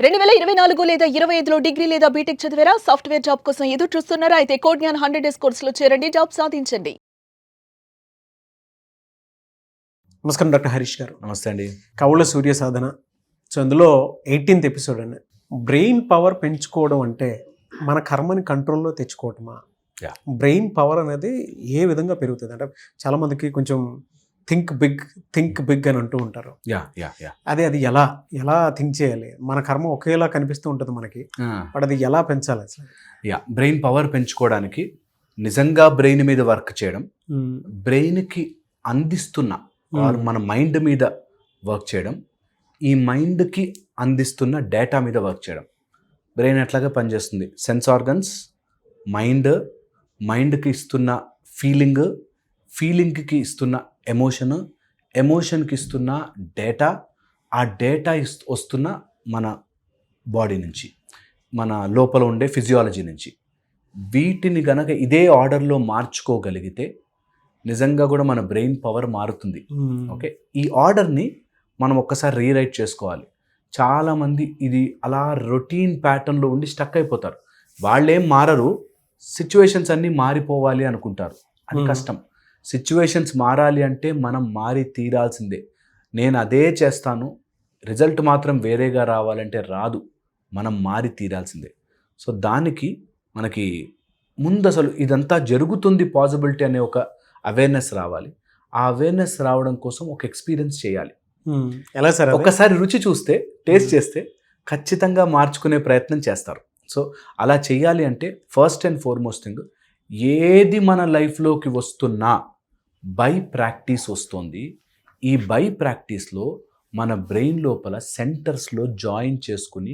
2024 లేదా 25లో డిగ్రీ లేదా బీటెక్ చదివారా? సాఫ్ట్‌వేర్ జాబ్ కోసం ఎదురు చూస్తున్నారా? అయితే కోడ్ జ్ఞాన్ 100 డేస్ కోర్సులో చేరండి. జాబ్ సాధించండి. నమస్కారం డాక్టర్ హరీష్ గారు. నమస్తే అండి. కవుల సూర్య సాధన. సో అందులో 18th ఎపిసోడ్ అండి. బ్రెయిన్ పవర్ పెంచుకోవడం అంటే మన కర్మని కంట్రోల్లో తెచ్చుకోవటమా? బ్రెయిన్ పవర్ అనేది ఏ విధంగా పెరుగుతుంది అంటే చాలా మందికి కొంచెం థింక్ బిగ్ అని అంటూ ఉంటారు. అది ఎలా థింక్ చేయాలి? మన కర్మ ఒకేలా కనిపిస్తూ ఉంటుంది మనకి, బట్ అది ఎలా పెంచాలి అసలు? బ్రెయిన్ పవర్ పెంచుకోవడానికి నిజంగా బ్రెయిన్ మీద వర్క్ చేయడం, బ్రెయిన్కి అందిస్తున్న మన మైండ్ మీద వర్క్ చేయడం, ఈ మైండ్కి అందిస్తున్న డేటా మీద వర్క్ చేయడం. బ్రెయిన్ ఎట్లాగా పనిచేస్తుంది? సెన్స్ ఆర్గన్స్, మైండ్కి ఇస్తున్న ఫీలింగ్కి ఇస్తున్న ఎమోషన్కి ఇస్తున్న డేటా, ఆ డేటా వస్తున్న మన బాడీ నుంచి, మన లోపల ఉండే ఫిజియాలజీ నుంచి. వీటిని గనక ఇదే ఆర్డర్లో మార్చుకోగలిగితే నిజంగా కూడా మన బ్రెయిన్ పవర్ మారుతుంది. ఓకే, ఈ ఆర్డర్ని మనం ఒక్కసారి రీరైట్ చేసుకోవాలి. చాలామంది ఇది అలా రొటీన్ ప్యాటర్న్లో ఉండి స్టక్ అయిపోతారు. వాళ్ళేం మారరు, సిచ్యువేషన్స్ అన్నీ మారిపోవాలి అనుకుంటారు. అది కష్టం. సిచ్యువేషన్స్ మారాలి అంటే మనం మారి తీరాల్సిందే. నేను అదే చేస్తాను, రిజల్ట్ మాత్రం వేరేగా రావాలంటే రాదు, మనం మారి తీరాల్సిందే. సో దానికి మనకి ముందు అసలు ఇదంతా జరుగుతుంది పాసిబిలిటీ అనే ఒక అవేర్నెస్ రావాలి. ఆ అవేర్నెస్ రావడం కోసం ఒక ఎక్స్పీరియన్స్ చేయాలి. ఎలా సార్? ఒకసారి రుచి చూస్తే, టేస్ట్ చేస్తే ఖచ్చితంగా మార్చుకునే ప్రయత్నం చేస్తారు. సో అలా చేయాలి అంటే ఫస్ట్ అండ్ ఫార్మోస్ట్ థింగ్, ఏది మన లైఫ్లోకి వస్తున్నా బై ప్రాక్టీస్ వస్తుంది. ఈ బై ప్రాక్టీస్లో మన బ్రెయిన్ లోపల సెంటర్స్లో జాయిన్ చేసుకుని,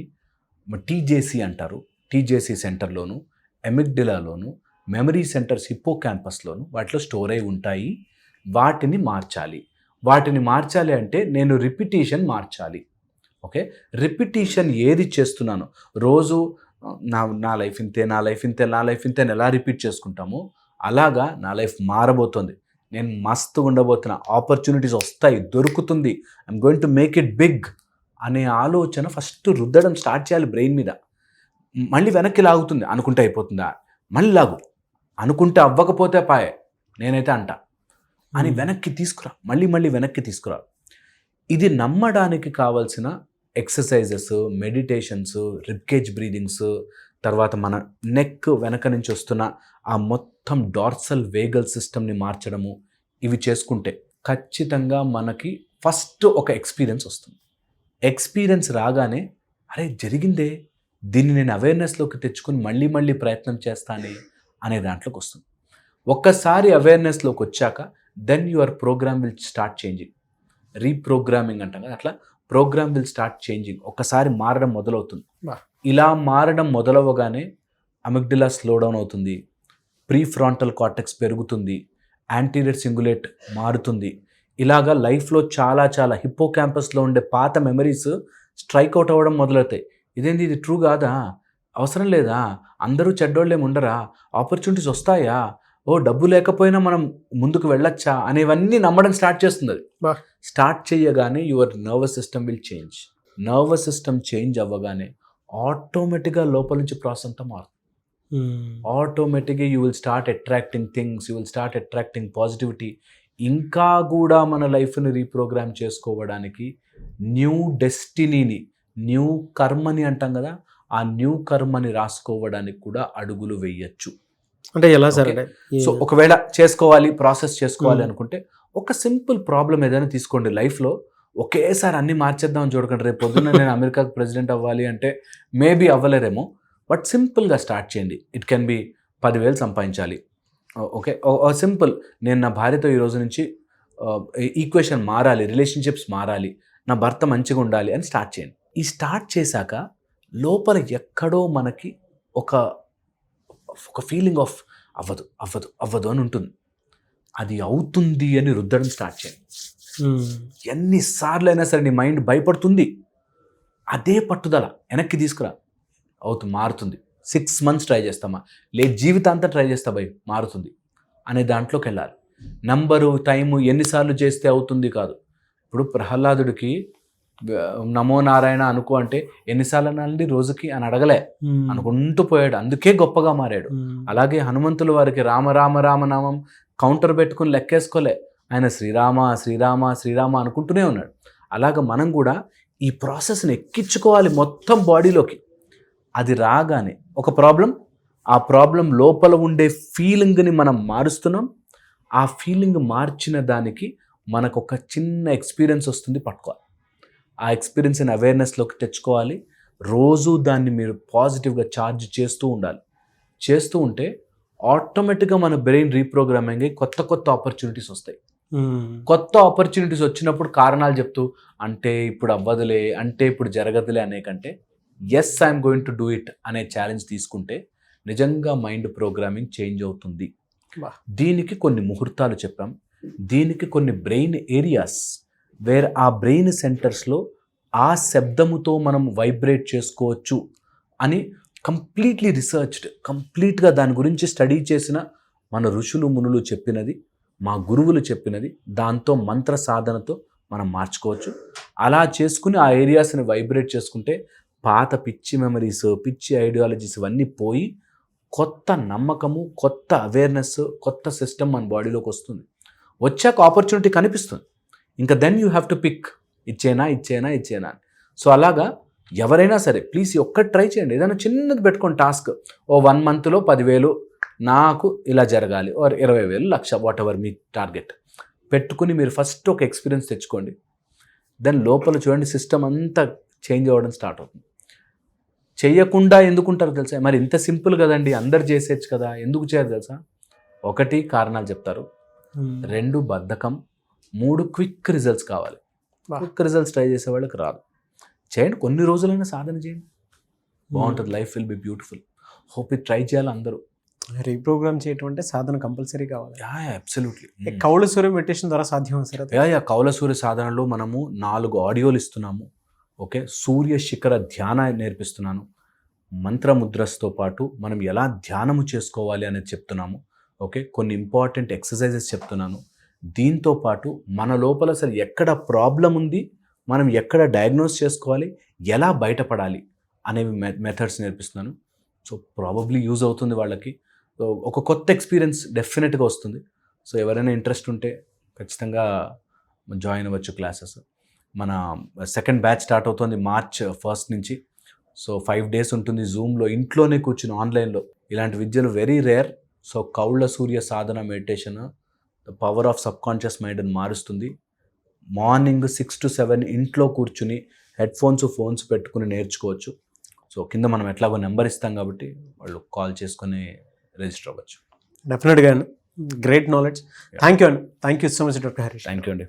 టీజేసీ అంటారు, టీజేసీ సెంటర్లోను, ఎమిగ్డిలాలోను, మెమరీ సెంటర్స్ హిప్పో క్యాంపస్లోను వాటిలో స్టోర్ అయి ఉంటాయి. వాటిని మార్చాలి అంటే నేను రిపిటీషన్ మార్చాలి. ఓకే, రిపిటీషన్ ఏది చేస్తున్నాను, రోజు నా లైఫ్ ఇంతే ఎలా రిపీట్ చేసుకుంటామో అలాగా నా లైఫ్ మారబోతుంది. నేను మస్తు ఉండబోతున్నా, ఆపర్చునిటీస్ వస్తాయి, దొరుకుతుంది, I'm going to make it big అనే ఆలోచన ఫస్ట్ రుద్దడం స్టార్ట్ చేయాలి బ్రెయిన్ మీద. మళ్ళీ వెనక్కి లాగుతుంది, అనుకుంటే అయిపోతుందా, మళ్ళీ లాగు, అనుకుంటే అవ్వకపోతే పాయే, నేనైతే అంటా అని వెనక్కి తీసుకురా, మళ్ళీ వెనక్కి తీసుకురా. ఇది నమ్మడానికి కావాల్సిన ఎక్సర్సైజెస్, మెడిటేషన్స్, రిబ్కేజ్ బ్రీదింగ్స్, తర్వాత మన నెక్ వెనక నుంచి వస్తున్న ఆ మొత్తం డార్సల్ వేగల్ సిస్టమ్ని మార్చడము, ఇవి చేసుకుంటే ఖచ్చితంగా మనకి ఫస్ట్ ఒక ఎక్స్పీరియన్స్ వస్తుంది. ఎక్స్పీరియన్స్ రాగానే అరే జరిగిందే, దీన్ని నేను అవేర్నెస్లోకి తెచ్చుకుని మళ్ళీ ప్రయత్నం చేస్తానే అనే దాంట్లోకి వస్తుంది. ఒక్కసారి అవేర్నెస్లోకి వచ్చాక then your program will start changing. Reprogramming అంటాం కదా, అట్లా ప్రోగ్రామ్ విల్ స్టార్ట్ చేంజింగ్. ఒక్కసారి మారడం మొదలవుతుంది. ఇలా మారడం మొదలవగానే అమిగ్డిలా స్లో డౌన్ అవుతుంది, ప్రీ ఫ్రాంటల్ కార్టెక్స్ పెరుగుతుంది, యాంటీరియర్ సింగులేట్ మారుతుంది. ఇలాగా లైఫ్లో చాలా హిప్పో క్యాంపస్లో ఉండే పాత మెమరీస్ స్ట్రైక్ అవుట్ అవ్వడం మొదలవుతాయి. ఇది ట్రూ కాదా, అవసరం లేదా, అందరూ చెడ్డోళ్ళేమి ఉండరా, ఆపర్చునిటీస్ వస్తాయా, డబ్బు లేకపోయినా మనం ముందుకు వెళ్ళొచ్చా అనేవన్నీ నమ్మడం స్టార్ట్ చేస్తుంది. అది స్టార్ట్ చేయగానే your nervous system will change. Nervous system change అవ్వగానే ఆటోమేటిక్గా లోపల నుంచి ప్రాసెస్ అంతా మారుతుంది. ఆటోమేటిక్గా you will start attracting things, you will start attracting positivity. ఇంకా కూడా మన లైఫ్ని రీప్రోగ్రామ్ చేసుకోవడానికి, న్యూ డెస్టినీని, న్యూ కర్మని అంటాం కదా, ఆ న్యూ కర్మని రాసుకోవడానికి కూడా అడుగులు వేయచ్చు. అంటే ఎలా సార్? సో ఒకవేళ ప్రాసెస్ చేసుకోవాలి అనుకుంటే ఒక సింపుల్ ప్రాబ్లం ఏదైనా తీసుకోండి. లైఫ్లో ఒకేసారి అన్ని మార్చేద్దామని చూడకండి. రేపు పొద్దున్న నేను అమెరికాకు ప్రెసిడెంట్ అవ్వాలి అంటే మేబీ అవ్వలేరేమో, బట్ సింపుల్గా స్టార్ట్ చేయండి. ఇట్ కెన్ బి 10,000 సంపాదించాలి. ఓకే, సింపుల్, నేను నా భార్యతో ఈ రోజు నుంచి ఈక్వేషన్ మారాలి, రిలేషన్షిప్స్ మారాలి, నా భర్త మంచిగా ఉండాలి అని స్టార్ట్ చేయండి. ఈ స్టార్ట్ చేశాక లోపల ఎక్కడో మనకి ఒక ఫీలింగ్ ఆఫ్ అవ్వదు అని ఉంటుంది. అది అవుతుంది అని రుద్దడం స్టార్ట్ చేయండి. ఎన్నిసార్లు అయినా సరే నీ మైండ్ భయపడుతుంది, అదే పట్టుదల వెనక్కి తీసుకురా, మారుతుంది. 6 months ట్రై చేస్తామా, జీవితాంతా ట్రై చేస్తా మారుతుంది అనే దాంట్లోకి వెళ్ళాలి. నంబరు, టైము, ఎన్నిసార్లు చేస్తే అవుతుంది కాదు. ఇప్పుడు ప్రహ్లాదుడికి నమో నారాయణ అనుకో అంటే ఎన్నిసార్లు అనాలండి రోజుకి అని అడగలే, అనుకుంటూ పోయాడు, అందుకే గొప్పగా మారాడు. అలాగే హనుమంతుల వారికి రామ రామ రామనామం కౌంటర్ పెట్టుకుని లెక్కేసుకోలే, ఆయన శ్రీరామ శ్రీరామ శ్రీరామ అనుకుంటూనే ఉన్నాడు. అలాగ మనం కూడా ఈ ప్రాసెస్ని ఎక్కించుకోవాలి మొత్తం బాడీలోకి. అది రాగానే ఒక ప్రాబ్లం, ఆ ప్రాబ్లం లోపల ఉండే ఫీలింగ్ని మనం మారుస్తున్నాం. ఆ ఫీలింగ్ మార్చిన దానికి మనకు ఒక చిన్న ఎక్స్పీరియన్స్ వస్తుంది, పట్టుకోవాలి. ఆ ఎక్స్పీరియన్స్ని అవేర్నెస్లోకి తెచ్చుకోవాలి. రోజు దాన్ని మీరు పాజిటివ్గా ఛార్జ్ చేస్తూ ఉండాలి. చేస్తూ ఉంటే ఆటోమేటిక్గా మన బ్రెయిన్ రీప్రోగ్రామింగ్ అయ్యి కొత్త కొత్త ఆపర్చునిటీస్ వస్తాయి. కొత్త ఆపర్చునిటీస్ వచ్చినప్పుడు కారణాలు చెప్తూ అంటే ఇప్పుడు అవ్వదులే, అంటే ఇప్పుడు జరగదులే అనే కంటే yes I'm going to do it అనే ఛాలెంజ్ తీసుకుంటే నిజంగా మైండ్ ప్రోగ్రామింగ్ చేంజ్ అవుతుంది. దీనికి కొన్ని ముహూర్తాలు చెప్పాం, దీనికి కొన్ని బ్రెయిన్ ఏరియాస్ వేర్ ఆ బ్రెయిన్ సెంటర్స్లో ఆ శబ్దముతో మనం వైబ్రేట్ చేసుకోవచ్చు అని కంప్లీట్లీ రీసెర్చ్డ్, కంప్లీట్గా దాని గురించి స్టడీ చేసిన మన ఋషులు మునులు చెప్పినది, మా గురువులు చెప్పినది, దాంతో మంత్ర సాధనతో మనం మార్చుకోవచ్చు. అలా చేసుకుని ఆ ఏరియాస్ని వైబ్రేట్ చేసుకుంటే పాత పిచ్చి మెమరీస్, పిచ్చి ఐడియాలజీస్ ఇవన్నీ పోయి కొత్త నమ్మకము, కొత్త అవేర్నెస్, కొత్త సిస్టమ్ మన బాడీలోకి వస్తుంది. వచ్చాక ఆపర్చునిటీ కనిపిస్తుంది, ఇంకా then you have to pick, ఇచ్చేనా ఇచ్చేనా ఇచ్చేనా. సో అలాగా ఎవరైనా సరే ప్లీజ్ ఒక్కటి ట్రై చేయండి. ఏదైనా చిన్నది పెట్టుకోండి టాస్క్, ఓ 1 monthలో 10,000 నాకు ఇలా జరగాలి, ఓర్ 20,000, 1,00,000 వాట్ ఎవర్ మీ టార్గెట్ పెట్టుకుని మీరు ఫస్ట్ ఒక ఎక్స్పీరియన్స్ తెచ్చుకోండి. దెన్ లోపల చూడండి సిస్టమ్ అంతా చేంజ్ అవ్వడం స్టార్ట్ అవుతుంది. చెయ్యకుండా ఎందుకుంటారు తెలుసా? మరి ఇంత సింపుల్ కదండి, అందరు చేసేయచ్చు కదా, ఎందుకు చేయరు తెలుసా? 1 కారణాలు చెప్తారు, 2 బద్ధకం, 3 క్విక్ రిజల్ట్స్ కావాలి. క్విక్ రిజల్ట్స్ ట్రై చేసే వాళ్ళకి రాదు. చేయండి, కొన్ని రోజులైనా సాధన చేయండి, బాగుంటుంది, life will be beautiful. Hope ఇది ట్రై చేయాలి అందరూ. రీప్రోగ్రామ్ చేయటం అంటే సాధన కంపల్సరీ కావాలి. అబ్సల్యూట్లీ. కౌళ సూర్య మెడిటేషన్ ద్వారా సాధ్యం సార్? కౌల సూర్య సాధనలో మనము 4 ఆడియోలు ఇస్తున్నాము. ఓకే, సూర్య శిఖర ధ్యాన నేర్పిస్తున్నాను. మంత్రముద్రస్తో పాటు మనం ఎలా ధ్యానము చేసుకోవాలి అనేది చెప్తున్నాము. ఓకే, కొన్ని ఇంపార్టెంట్ ఎక్సర్సైజెస్ చెప్తున్నాను. దీంతో పాటు మన లోపల అసలు ఎక్కడ ప్రాబ్లం ఉంది, మనం ఎక్కడ డయాగ్నోస్ చేసుకోవాలి, ఎలా బయటపడాలి అనేవి మెథడ్స్ నేర్పిస్తున్నాను. సో ప్రాబబ్లీ యూజ్ అవుతుంది వాళ్ళకి. ఒక కొత్త ఎక్స్పీరియన్స్ డెఫినెట్గా వస్తుంది. సో ఎవరైనా ఇంట్రెస్ట్ ఉంటే ఖచ్చితంగా జాయిన్ అవ్వచ్చు క్లాసెస్. మన 2nd బ్యాచ్ స్టార్ట్ అవుతుంది March 1st నుంచి. సో 5 days ఉంటుంది జూమ్లో, ఇంట్లోనే కూర్చుని ఆన్లైన్లో. ఇలాంటి విద్యలు వెరీ రేర్. సో కౌళ్ళ సూర్య సాధన meditation the power of subconscious మైండ్ని మారుస్తుంది. మార్నింగ్ 6 to 7 ఇంట్లో కూర్చుని ఫోన్స్ పెట్టుకుని నేర్చుకోవచ్చు. సో కింద మనం ఎట్లాగో నెంబర్ ఇస్తాం కాబట్టి వాళ్ళు కాల్ చేసుకొని రిజిస్టర్ అవ్వచ్చు. డెఫినెట్గా గ్రేట్ నాలెడ్జ్. థ్యాంక్ యూ అండి. Thank you so much doctor Harish. Thank you అండి.